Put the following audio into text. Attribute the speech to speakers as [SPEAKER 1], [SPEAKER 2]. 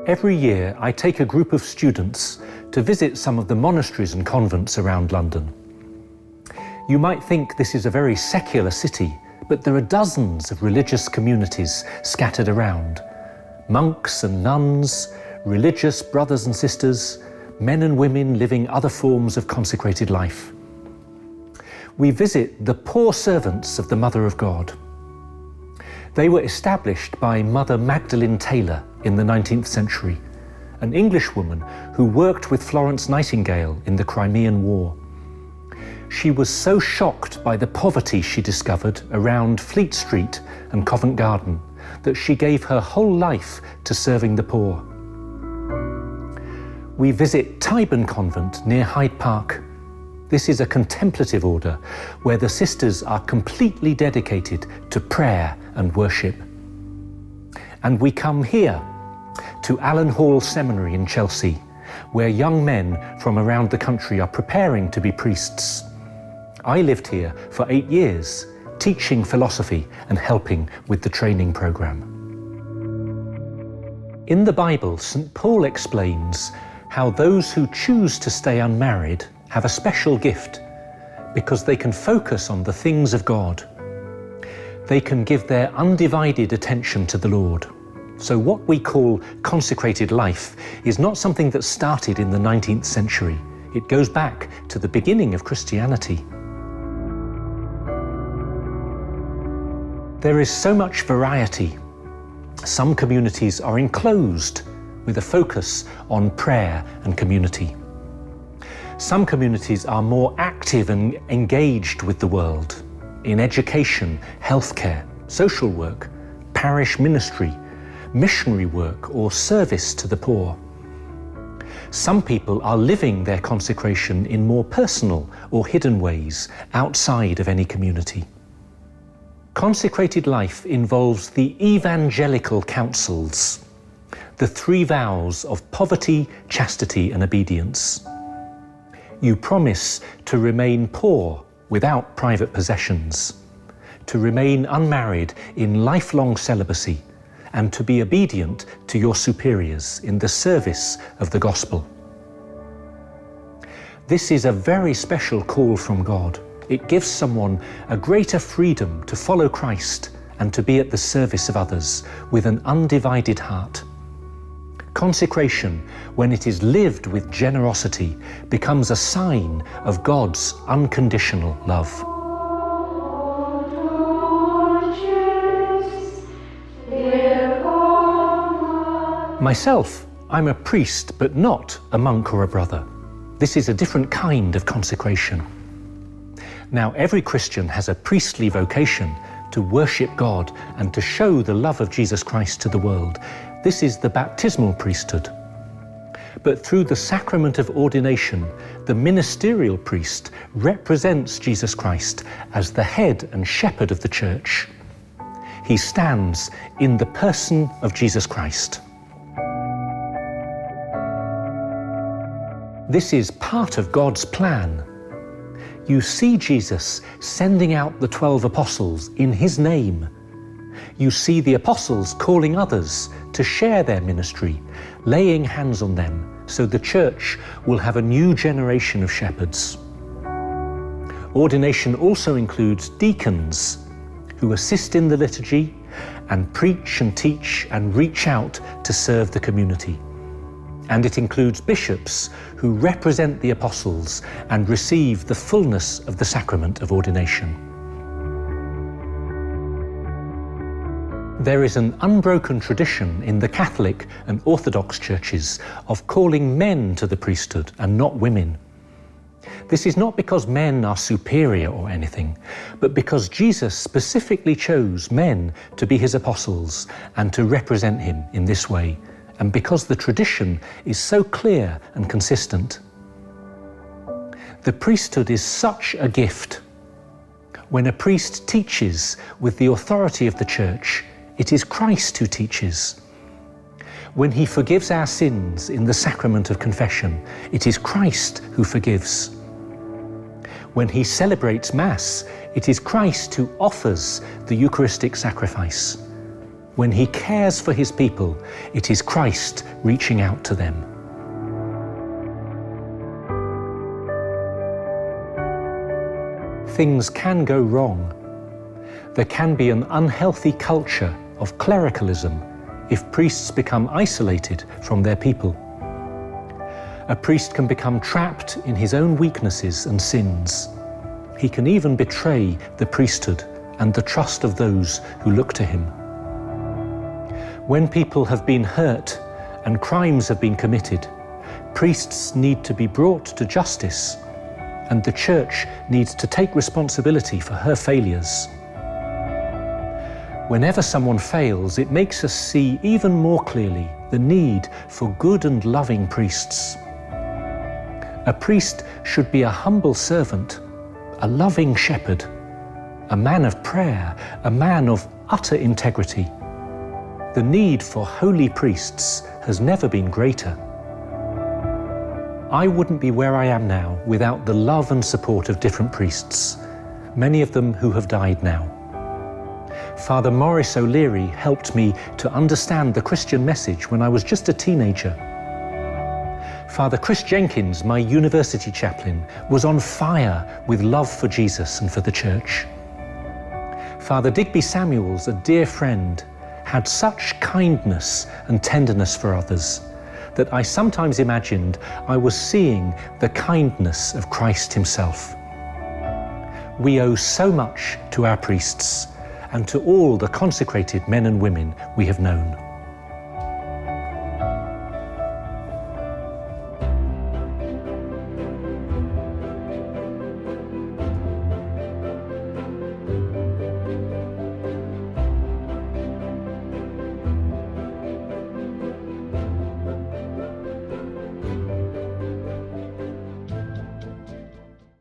[SPEAKER 1] Every year I take a group of students to visit some of the monasteries and convents around London. You might think this is a very secular city, but there are dozens of religious communities scattered around. Monks and nuns, religious brothers and sisters, men and women living other forms of consecrated life. We visit the poor servants of the Mother of God. They were established by Mother Magdalene Taylor in the 19th century, an Englishwoman who worked with Florence Nightingale in the Crimean War. She was so shocked by the poverty she discovered around Fleet Street and Covent Garden that she gave her whole life to serving the poor. We visit Tyburn Convent near Hyde Park. This is a contemplative order where the sisters are completely dedicated to prayer and worship. And we come here to Allen Hall Seminary in Chelsea, where young men from around the country are preparing to be priests. I lived here for 8 years, teaching philosophy and helping with the training program. In the Bible, St. Paul explains how those who choose to stay unmarried have a special gift because they can focus on the things of God. They can give their undivided attention to the Lord. So what we call consecrated life is not something that started in the 19th century. It goes back to the beginning of Christianity. There is so much variety. Some communities are enclosed with a focus on prayer and community. Some communities are more active and engaged with the world in education, healthcare, social work, parish ministry, missionary work, or service to the poor. Some people are living their consecration in more personal or hidden ways outside of any community. Consecrated life involves the evangelical counsels, the 3 vows of poverty, chastity, and obedience. You promise to remain poor without private possessions, to remain unmarried in lifelong celibacy, and to be obedient to your superiors in the service of the gospel. This is a very special call from God. It gives someone a greater freedom to follow Christ and to be at the service of others with an undivided heart. Consecration, when it is lived with generosity, becomes a sign of God's unconditional love. Myself, I'm a priest, but not a monk or a brother. This is a different kind of consecration. Now, every Christian has a priestly vocation to worship God and to show the love of Jesus Christ to the world. This is the baptismal priesthood. But through the sacrament of ordination, the ministerial priest represents Jesus Christ as the head and shepherd of the church. He stands in the person of Jesus Christ. This is part of God's plan. You see Jesus sending out the 12 apostles in his name. You see the apostles calling others to share their ministry, laying hands on them, so the church will have a new generation of shepherds. Ordination also includes deacons who assist in the liturgy and preach and teach and reach out to serve the community. And it includes bishops who represent the apostles and receive the fullness of the sacrament of ordination. There is an unbroken tradition in the Catholic and Orthodox churches of calling men to the priesthood and not women. This is not because men are superior or anything, but because Jesus specifically chose men to be his apostles and to represent him in this way, and because the tradition is so clear and consistent. The priesthood is such a gift. When a priest teaches with the authority of the church, it is Christ who teaches. When he forgives our sins in the sacrament of confession, it is Christ who forgives. When he celebrates Mass, it is Christ who offers the Eucharistic sacrifice. When he cares for his people, it is Christ reaching out to them. Things can go wrong. There can be an unhealthy culture of clericalism if priests become isolated from their people. A priest can become trapped in his own weaknesses and sins. He can even betray the priesthood and the trust of those who look to him. When people have been hurt and crimes have been committed, priests need to be brought to justice, and the Church needs to take responsibility for her failures. Whenever someone fails, it makes us see even more clearly the need for good and loving priests. A priest should be a humble servant, a loving shepherd, a man of prayer, a man of utter integrity. The need for holy priests has never been greater. I wouldn't be where I am now without the love and support of different priests, many of them who have died now. Father Maurice O'Leary helped me to understand the Christian message when I was just a teenager. Father Chris Jenkins, my university chaplain, was on fire with love for Jesus and for the Church. Father Digby Samuels, a dear friend, had such kindness and tenderness for others that I sometimes imagined I was seeing the kindness of Christ himself. We owe so much to our priests and to all the consecrated men and women we have known.